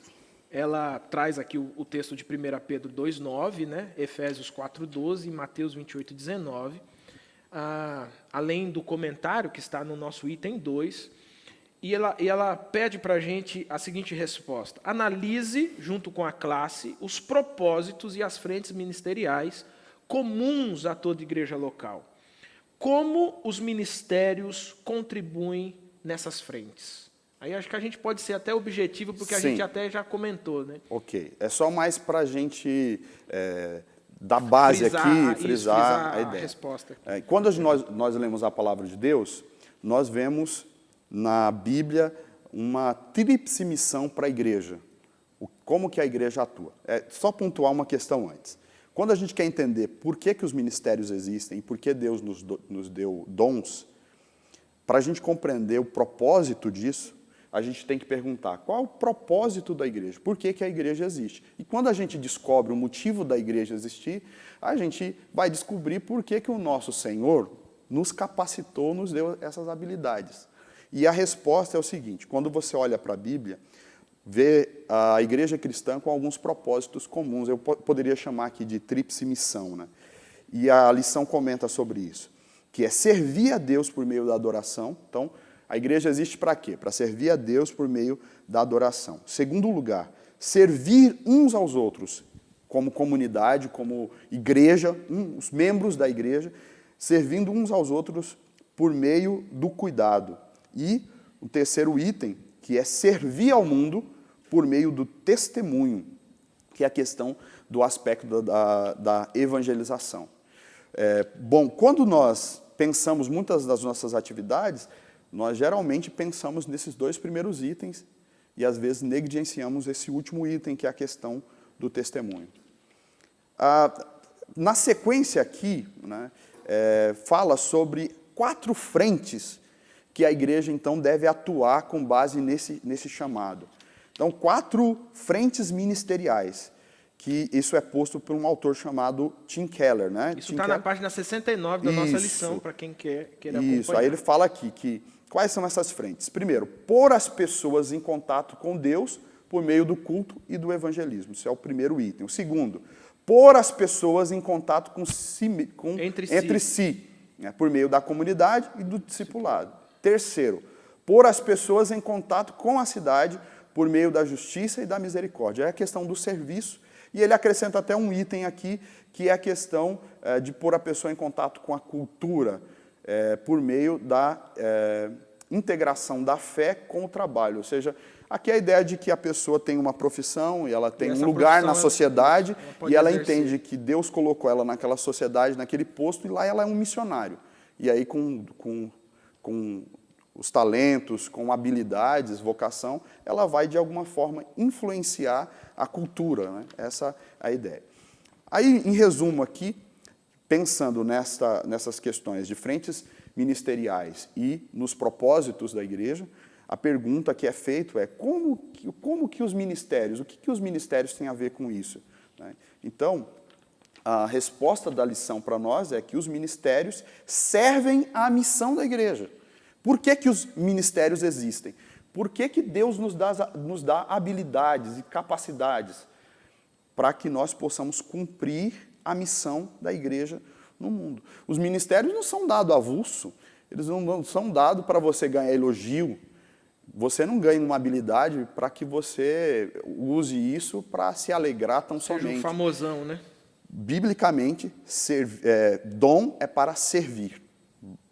A: ela traz aqui o texto de 1 Pedro 2,9, né? Efésios 4,12 e Mateus 28,19. Além do comentário que está no nosso item 2, e ela pede para a gente a seguinte resposta: analise, junto com a classe, os propósitos e as frentes ministeriais comuns a toda igreja local. Como os ministérios contribuem nessas frentes? Aí acho que a gente pode ser até objetivo, porque a gente até já comentou, né?
B: Ok. É só mais para a gente dar base frisar a ideia.
A: A resposta.
B: Quando nós lemos a palavra de Deus, nós vemos na Bíblia uma tríplice missão para a igreja. Como que a igreja atua? É só pontuar uma questão antes. Quando a gente quer entender por que os ministérios existem e por que Deus nos deu dons, para a gente compreender o propósito disso, a gente tem que perguntar qual é o propósito da igreja, por que a igreja existe. E quando a gente descobre o motivo da igreja existir, a gente vai descobrir por que o nosso Senhor nos capacitou, nos deu essas habilidades. E a resposta é o seguinte: quando você olha para a Bíblia, vê a igreja cristã com alguns propósitos comuns. Eu poderia chamar aqui de tríplice missão, né? E a lição comenta sobre isso, que é servir a Deus por meio da adoração. Então, a igreja existe para quê? Para servir a Deus por meio da adoração. Segundo lugar, servir uns aos outros, como comunidade, como igreja, os membros da igreja, servindo uns aos outros por meio do cuidado. E o terceiro item, que é servir ao mundo por meio do testemunho, que é a questão do aspecto da evangelização. Bom, quando nós pensamos muitas das nossas atividades, nós geralmente pensamos nesses dois primeiros itens e às vezes negligenciamos esse último item, que é a questão do testemunho. Na sequência aqui, né, fala sobre 4 frentes que a igreja, então, deve atuar com base nesse chamado. Então, 4 frentes ministeriais, que isso é posto por um autor chamado Tim Keller, né?
A: Isso está na página 69 da nossa lição, para quem queira acompanhar.
B: Isso, aí ele fala aqui que quais são essas frentes? Primeiro, pôr as pessoas em contato com Deus por meio do culto e do evangelismo. Isso é o primeiro item. O segundo, pôr as pessoas em contato entre si, né, por meio da comunidade e do discipulado. Terceiro, pôr as pessoas em contato com a cidade por meio da justiça e da misericórdia. É a questão do serviço. E ele acrescenta até um item aqui, que é a questão de pôr a pessoa em contato com a cultura, por meio da integração da fé com o trabalho. Ou seja, aqui é a ideia de que a pessoa tem uma profissão e ela tem um lugar na sociedade e ela entende que Deus colocou ela naquela sociedade, naquele posto, e lá ela é um missionário. E aí, com os talentos, com habilidades, vocação, ela vai, de alguma forma, influenciar a cultura, né? Essa é a ideia. Aí, em resumo aqui, pensando nessas questões de frentes ministeriais e nos propósitos da igreja, a pergunta que é feita é como que os ministérios, o que os ministérios têm a ver com isso? Né? Então, a resposta da lição para nós é que os ministérios servem à missão da igreja. Por que os ministérios existem? Por que Deus nos dá habilidades e capacidades para que nós possamos cumprir a missão da igreja no mundo? Os ministérios não são dados avulso, eles não são dados para você ganhar elogio. Você não ganha uma habilidade para que você use isso para se alegrar tão somente.
A: Seja um famosão, né?
B: Biblicamente, dom é para servir.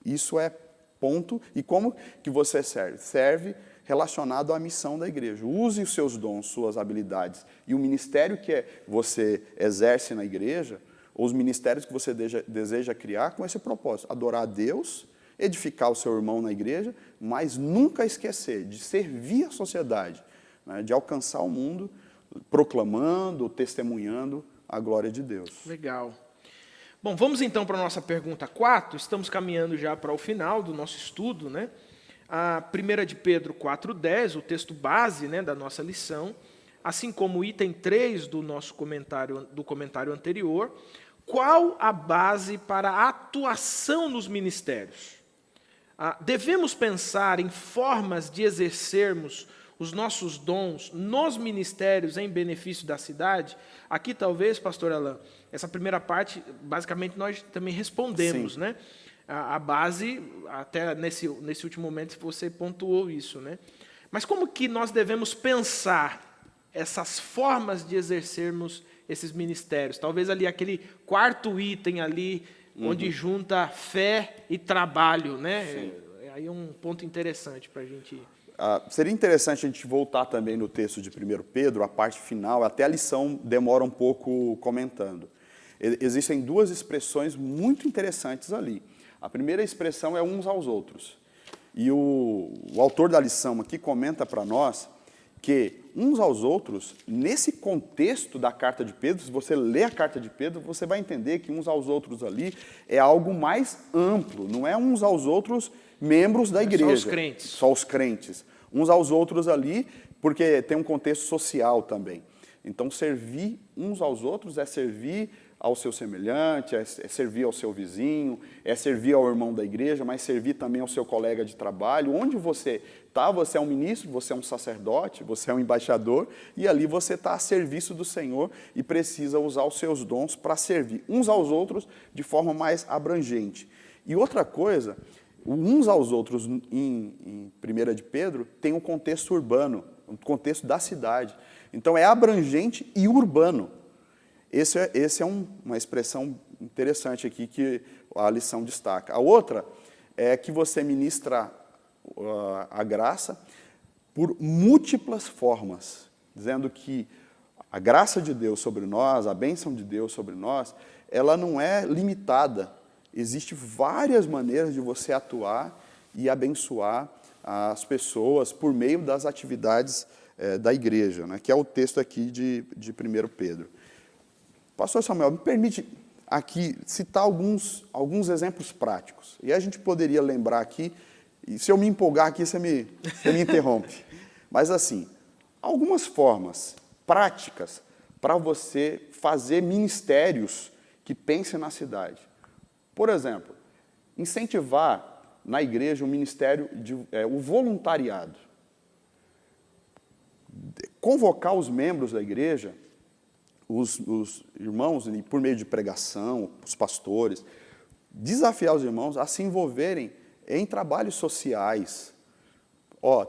B: Isso é ponto. E como que você serve? Serve relacionado à missão da igreja. Use os seus dons, suas habilidades. E o ministério que você exerce na igreja, ou os ministérios que você deseja criar com esse propósito. Adorar a Deus, edificar o seu irmão na igreja, mas nunca esquecer de servir a sociedade, né, de alcançar o mundo, proclamando, testemunhando a glória de Deus.
A: Legal. Bom, vamos então para a nossa pergunta 4. Estamos caminhando já para o final do nosso estudo, né? A 1 de Pedro 4,10, o texto base, né, da nossa lição, assim como o item 3 do nosso comentário anterior. Qual a base para a atuação nos ministérios? Devemos pensar em formas de exercermos os nossos dons nos ministérios em benefício da cidade? Aqui, talvez, pastor Alain, essa primeira parte, basicamente, nós também respondemos, né? A base, até nesse último momento, você pontuou isso, né? Mas como que nós devemos pensar essas formas de exercermos esses ministérios? Talvez ali aquele quarto item ali, onde junta fé e trabalho, né?
B: Sim.
A: Aí é um ponto interessante para a gente...
B: Seria interessante a gente voltar também no texto de 1 Pedro, a parte final, até a lição demora um pouco comentando. Existem duas expressões muito interessantes ali. A primeira expressão é uns aos outros. E o autor da lição aqui comenta para nós que uns aos outros, nesse contexto da carta de Pedro, se você ler a carta de Pedro, você vai entender que uns aos outros ali é algo mais amplo, não é uns aos outros membros da igreja. Só
A: os crentes.
B: Só os crentes. Uns aos outros ali, porque tem um contexto social também. Então, servir uns aos outros é servir ao seu semelhante, é servir ao seu vizinho, é servir ao irmão da igreja, mas servir também ao seu colega de trabalho. Onde você está, você é um ministro, você é um sacerdote, você é um embaixador, e ali você está a serviço do Senhor e precisa usar os seus dons para servir uns aos outros de forma mais abrangente. E outra coisa, uns aos outros, em 1 de Pedro, tem um contexto urbano, um contexto da cidade. Então, é abrangente e urbano. Essa é uma expressão interessante aqui que a lição destaca. A outra é que você ministra a graça por múltiplas formas, dizendo que a graça de Deus sobre nós, a bênção de Deus sobre nós, ela não é limitada. Existem várias maneiras de você atuar e abençoar as pessoas por meio das atividades da igreja, né, que é o texto aqui de 1 Pedro. Pastor Samuel, me permite aqui citar alguns exemplos práticos. E a gente poderia lembrar aqui, e se eu me empolgar aqui, você me interrompe. Mas assim, algumas formas práticas para você fazer ministérios que pensem na cidade. Por exemplo, incentivar na igreja o ministério, o voluntariado. Convocar os membros da igreja, os irmãos, por meio de pregação, os pastores, desafiar os irmãos a se envolverem em trabalhos sociais.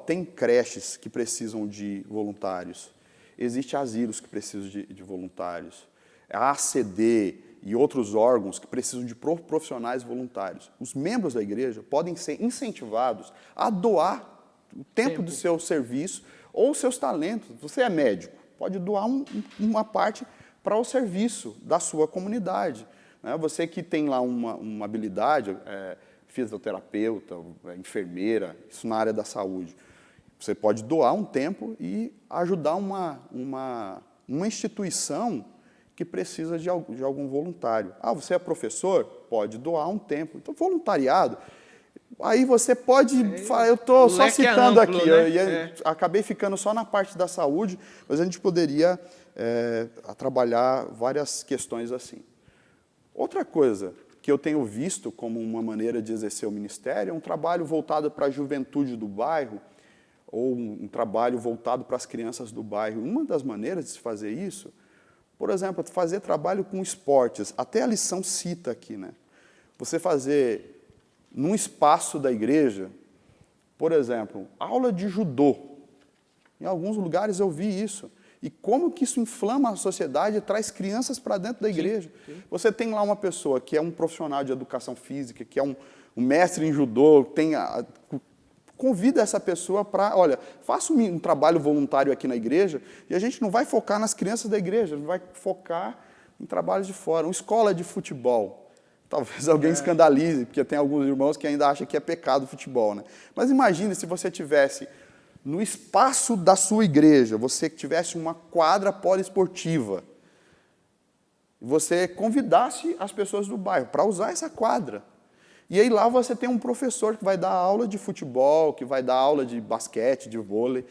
B: Tem creches que precisam de voluntários, existem asilos que precisam de voluntários, a ACD e outros órgãos que precisam de profissionais voluntários. Os membros da igreja podem ser incentivados a doar o tempo do seu serviço ou seus talentos. Você é médico, pode doar uma parte para o serviço da sua comunidade. Né? Você que tem lá uma habilidade, fisioterapeuta, enfermeira, isso na área da saúde. Você pode doar um tempo e ajudar uma instituição que precisa de algum voluntário. Ah, você é professor? Pode doar um tempo. Então, voluntariado. Aí você pode falar, eu estou só citando amplo, aqui, né? Acabei ficando só na parte da saúde, mas a gente poderia trabalhar várias questões assim. Outra coisa que eu tenho visto como uma maneira de exercer o ministério é um trabalho voltado para a juventude do bairro, ou um trabalho voltado para as crianças do bairro. Uma das maneiras de se fazer isso, por exemplo, é fazer trabalho com esportes. Até a lição cita aqui, né? Você fazer num espaço da igreja, por exemplo, aula de judô. Em alguns lugares eu vi isso. E como que isso inflama a sociedade e traz crianças para dentro da igreja. Sim. Você tem lá uma pessoa que é um profissional de educação física, que é um mestre em judô, convida essa pessoa para, olha, faça um trabalho voluntário aqui na igreja e a gente não vai focar nas crianças da igreja, a gente vai focar em trabalhos de fora. Uma escola de futebol. Talvez alguém escandalize, porque tem alguns irmãos que ainda acham que é pecado o futebol, né? Mas imagine se você tivesse no espaço da sua igreja, você tivesse uma quadra poliesportiva, você convidasse as pessoas do bairro para usar essa quadra. E aí lá você tem um professor que vai dar aula de futebol, que vai dar aula de basquete, de vôlei.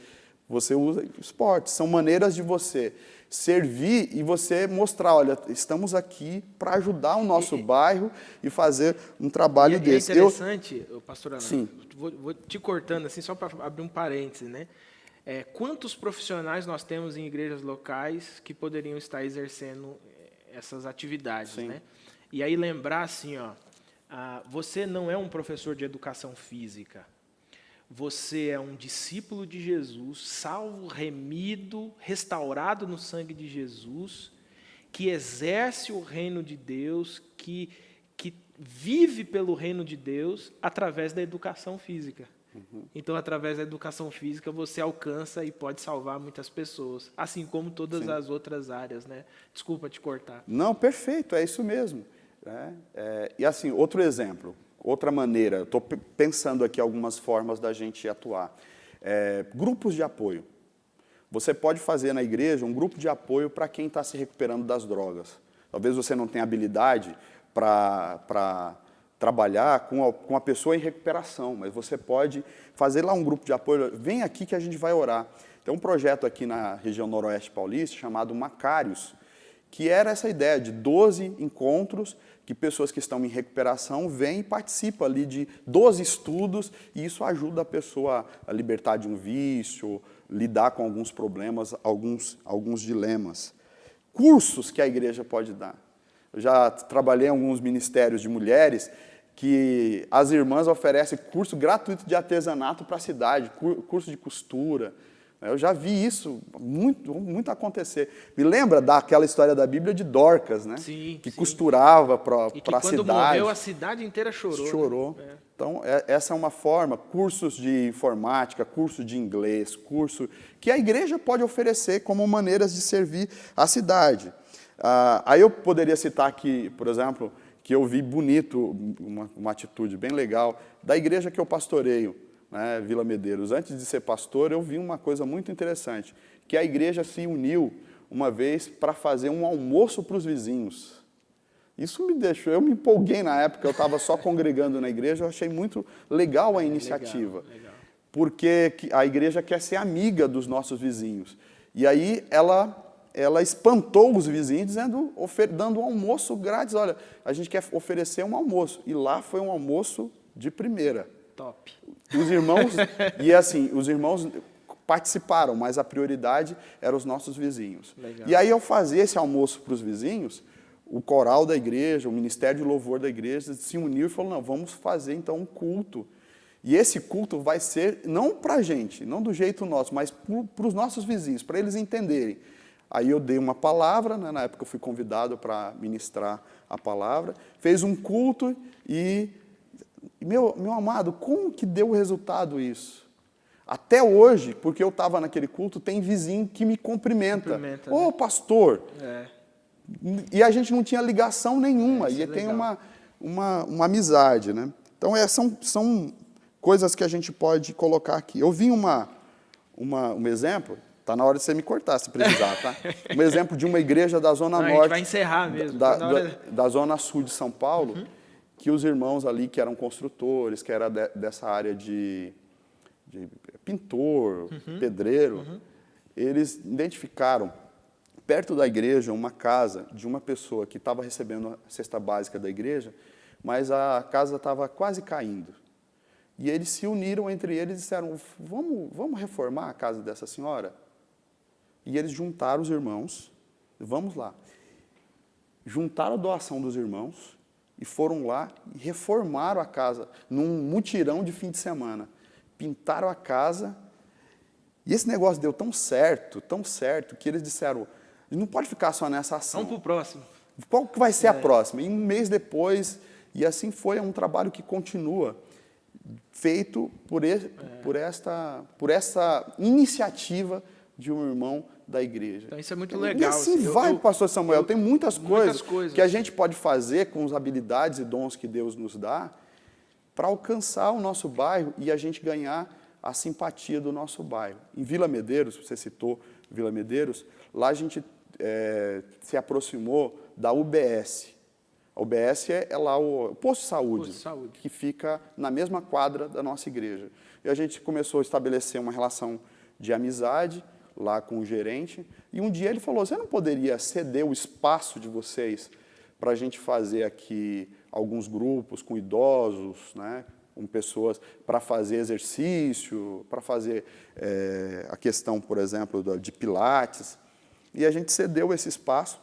B: Você usa esporte. São maneiras de você servir e você mostrar, olha, estamos aqui para ajudar o nosso bairro e fazer um trabalho desse.
A: É interessante, pastor Ana,
B: sim.
A: Vou te cortando assim, só para abrir um parêntese, né? Quantos profissionais nós temos em igrejas locais que poderiam estar exercendo essas atividades, sim, né? E aí lembrar assim, ó, você não é um professor de educação física. Você é um discípulo de Jesus, salvo, remido, restaurado no sangue de Jesus, que exerce o reino de Deus, que vive pelo reino de Deus através da educação física. Uhum. Então, através da educação física, você alcança e pode salvar muitas pessoas, assim como todas Sim. as outras áreas, né? Desculpa te cortar.
B: Não, perfeito, é isso mesmo. E assim, outro exemplo, outra maneira, estou pensando aqui algumas formas da gente atuar. Grupos de apoio. Você pode fazer na igreja um grupo de apoio para quem está se recuperando das drogas. Talvez você não tenha habilidade para trabalhar com a pessoa em recuperação, mas você pode fazer lá um grupo de apoio. Vem aqui que a gente vai orar. Tem um projeto aqui na região noroeste paulista chamado Macários, que era essa ideia de 12 encontros que pessoas que estão em recuperação vêm e participam ali de 12 estudos, e isso ajuda a pessoa a libertar de um vício, lidar com alguns problemas, alguns dilemas. Cursos que a igreja pode dar. Eu já trabalhei em alguns ministérios de mulheres que as irmãs oferecem curso gratuito de artesanato para a cidade, curso de costura. Eu já vi isso muito acontecer. Me lembra daquela história da Bíblia de Dorcas, né?
A: Sim,
B: que
A: sim.
B: costurava para a cidade.
A: E quando morreu, a cidade inteira chorou.
B: Chorou.
A: Né?
B: Então, essa é uma forma, cursos de informática, curso de inglês, curso que a igreja pode oferecer como maneiras de servir a cidade. Aí eu poderia citar aqui, por exemplo, que eu vi bonito, uma atitude bem legal, da igreja que eu pastoreio, né, Vila Medeiros. Antes de ser pastor, eu vi uma coisa muito interessante, que a igreja se uniu uma vez para fazer um almoço para os vizinhos. Isso me deixou, eu me empolguei na época, eu estava só congregando na igreja, eu achei muito legal a iniciativa. Legal. Porque a igreja quer ser amiga dos nossos vizinhos. E aí ela espantou os vizinhos dando um almoço grátis. Olha, a gente quer oferecer um almoço. E lá foi um almoço de primeira.
A: Top.
B: Os irmãos, e assim, os irmãos participaram, mas a prioridade eram os nossos vizinhos. Legal. E aí, ao fazer esse almoço para os vizinhos, o coral da igreja, o ministério de louvor da igreja se uniu e falou, não, vamos fazer então um culto. E esse culto vai ser, não para a gente, não do jeito nosso, mas para os nossos vizinhos, para eles entenderem. Aí eu dei uma palavra, né, na época eu fui convidado para ministrar a palavra, fez um culto e, meu amado, como que deu o resultado isso? Até hoje, porque eu estava naquele culto, tem vizinho que me cumprimenta. Ô, né? Pastor! E a gente não tinha ligação nenhuma, e tem uma amizade, né? Então, são coisas que a gente pode colocar aqui. Eu vi um exemplo, está na hora de você me cortar, se precisar, tá? Um exemplo de uma igreja da Zona Norte. A gente
A: vai encerrar mesmo.
B: Da Zona Sul de São Paulo, que os irmãos ali, que eram construtores, que era dessa área de pintor, pedreiro, eles identificaram, perto da igreja, uma casa de uma pessoa que estava recebendo a cesta básica da igreja, mas a casa estava quase caindo. E eles se uniram entre eles e disseram, vamos reformar a casa dessa senhora? E eles juntaram os irmãos, vamos lá. Juntaram a doação dos irmãos e foram lá e reformaram a casa, num mutirão de fim de semana. Pintaram a casa, e esse negócio deu tão certo, que eles disseram, não pode ficar só nessa ação.
A: Vamos para o próximo.
B: Qual que vai ser a próxima? E um mês depois, e assim foi, é um trabalho que continua, feito por essa iniciativa de um irmão da igreja.
A: Então isso é muito legal.
B: E assim vai, pastor Samuel, tem muitas coisas que a gente pode fazer com as habilidades e dons que Deus nos dá para alcançar o nosso bairro e a gente ganhar a simpatia do nosso bairro. Em Vila Medeiros, você citou Vila Medeiros, lá a gente se aproximou da UBS. A UBS é lá o posto de saúde, que fica na mesma quadra da nossa igreja. E a gente começou a estabelecer uma relação de amizade lá com o gerente, e um dia ele falou, você não poderia ceder o espaço de vocês para a gente fazer aqui alguns grupos com idosos, né, com pessoas para fazer exercício, para fazer a questão, por exemplo, de pilates. E a gente cedeu esse espaço,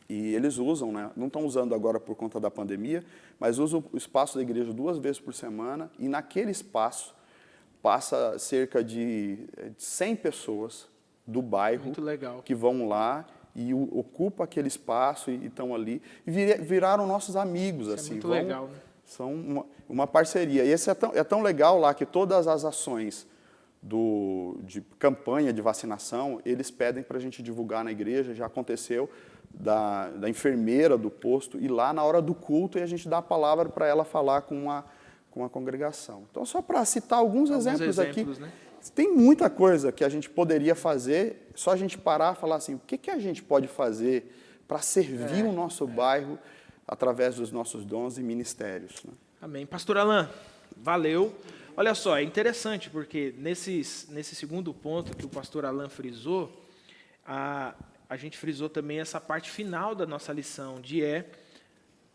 B: e eles usam, né, não estão usando agora por conta da pandemia, mas usam o espaço da igreja 2 vezes por semana, e naquele espaço passa cerca de 100 pessoas do bairro que vão lá e ocupam aquele espaço e estão ali, e viraram nossos amigos.
A: Isso
B: assim,
A: é muito legal, né?
B: São uma parceria. E esse é tão legal lá que todas as ações de campanha de vacinação, eles pedem para a gente divulgar na igreja. Já aconteceu da enfermeira do posto ir lá na hora do culto e a gente dá a palavra para ela falar com a congregação. Então, só para citar alguns exemplos aqui, né? Tem muita coisa que a gente poderia fazer, só a gente parar e falar assim, o que a gente pode fazer para servir o nosso bairro através dos nossos dons e ministérios, né?
A: Amém. Pastor Alain, valeu. Olha só, é interessante, porque nesse segundo ponto que o pastor Alain frisou, a gente frisou também essa parte final da nossa lição,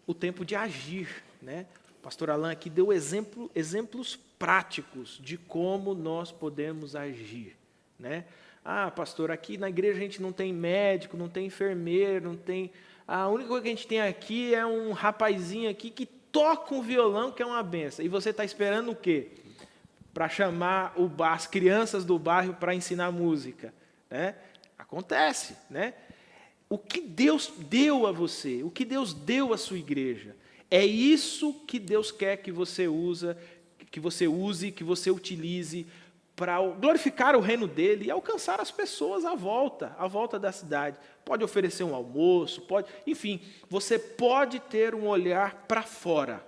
A: o tempo de agir, né? O pastor Alain aqui deu exemplos práticos de como nós podemos agir, né? Ah, pastor, aqui na igreja a gente não tem médico, não tem enfermeiro, não tem... A única coisa que a gente tem aqui é um rapazinho aqui que toca um violão, que é uma benção. E você está esperando o quê? Para chamar as crianças do bairro para ensinar música, né? Acontece, né? O que Deus deu a você, o que Deus deu à sua igreja, é isso que Deus quer que você use, que você utilize para glorificar o reino dele e alcançar as pessoas à volta da cidade. Pode oferecer um almoço, enfim, você pode ter um olhar para fora,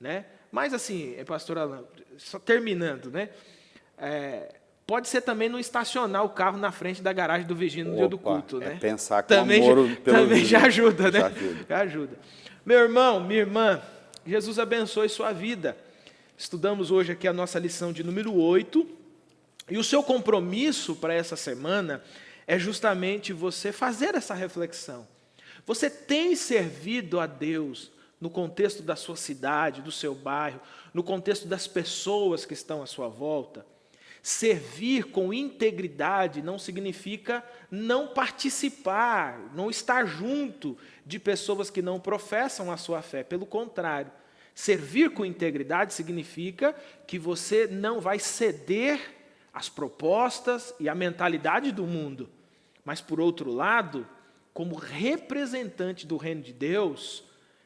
A: né? Mas assim, pastor Alain, só terminando, né? Pode ser também não estacionar o carro na frente da garagem do vigia no dia do culto, né?
B: Pensar com amor pelo
A: também já ajuda, né? Já ajuda. Meu irmão, minha irmã, Jesus abençoe sua vida. Estudamos hoje aqui a nossa lição de número 8, e o seu compromisso para essa semana é justamente você fazer essa reflexão. Você tem servido a Deus no contexto da sua cidade, do seu bairro, no contexto das pessoas que estão à sua volta? Servir com integridade não significa não participar, não estar junto de pessoas que não professam a sua fé. Pelo contrário, servir com integridade significa que você não vai ceder às propostas e à mentalidade do mundo. Mas, por outro lado, como representante do reino de Deus,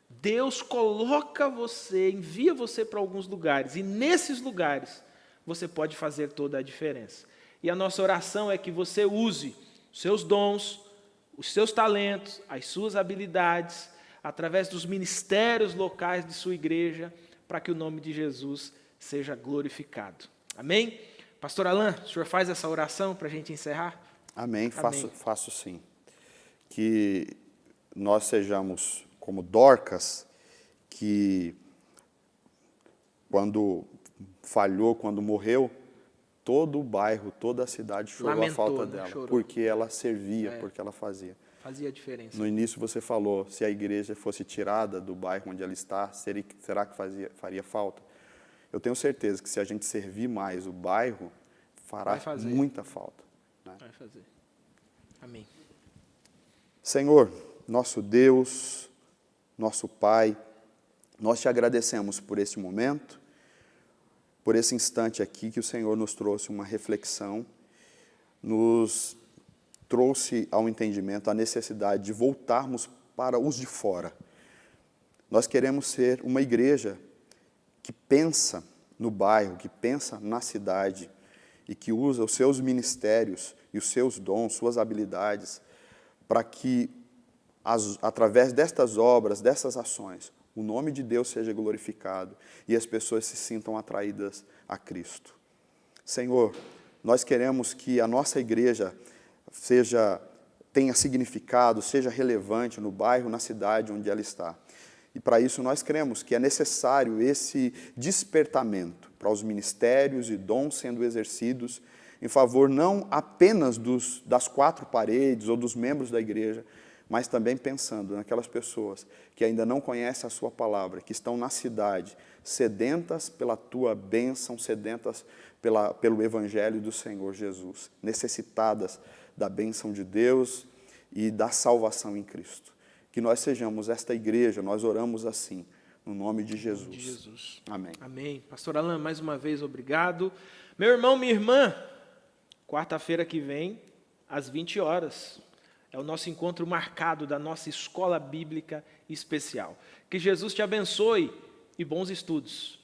A: Deus coloca você, envia você para alguns lugares, e nesses lugares você pode fazer toda a diferença. E a nossa oração é que você use os seus dons, os seus talentos, as suas habilidades, através dos ministérios locais de sua igreja, para que o nome de Jesus seja glorificado. Amém? Pastor Alan, o senhor faz essa oração para a gente encerrar?
B: Amém.
A: Amém.
B: Faço sim. Que nós sejamos como Dorcas, que quando falhou, quando morreu, todo o bairro, toda a cidade chorou a
A: Lamentou,
B: falta
A: né?
B: dela,
A: Chorou.
B: porque ela servia, porque ela fazia.
A: Fazia a diferença.
B: No início você falou, se a igreja fosse tirada do bairro onde ela está, será que faria falta? Eu tenho certeza que se a gente servir mais o bairro, fará muita falta. Né?
A: Vai fazer. Amém.
B: Senhor, nosso Deus, nosso Pai, nós te agradecemos por esse momento, por esse instante aqui que o Senhor nos trouxe uma reflexão, nos trouxe ao entendimento a necessidade de voltarmos para os de fora. Nós queremos ser uma igreja que pensa no bairro, que pensa na cidade e que usa os seus ministérios e os seus dons, suas habilidades, para que, através destas obras, dessas ações, o nome de Deus seja glorificado e as pessoas se sintam atraídas a Cristo. Senhor, nós queremos que a nossa igreja tenha significado, seja relevante no bairro, na cidade onde ela está. E para isso nós cremos que é necessário esse despertamento para os ministérios e dons sendo exercidos em favor não apenas das quatro paredes ou dos membros da igreja, mas também pensando naquelas pessoas que ainda não conhecem a sua palavra, que estão na cidade, sedentas pela tua bênção, sedentas pelo evangelho do Senhor Jesus, necessitadas da bênção de Deus e da salvação em Cristo. Que nós sejamos esta igreja, nós oramos assim, no nome de Jesus.
A: Em nome de Jesus.
B: Amém.
A: Amém. Pastor Alan, mais uma vez, obrigado. Meu irmão, minha irmã, quarta-feira que vem, às 20 horas, é o nosso encontro marcado da nossa escola bíblica especial. Que Jesus te abençoe e bons estudos.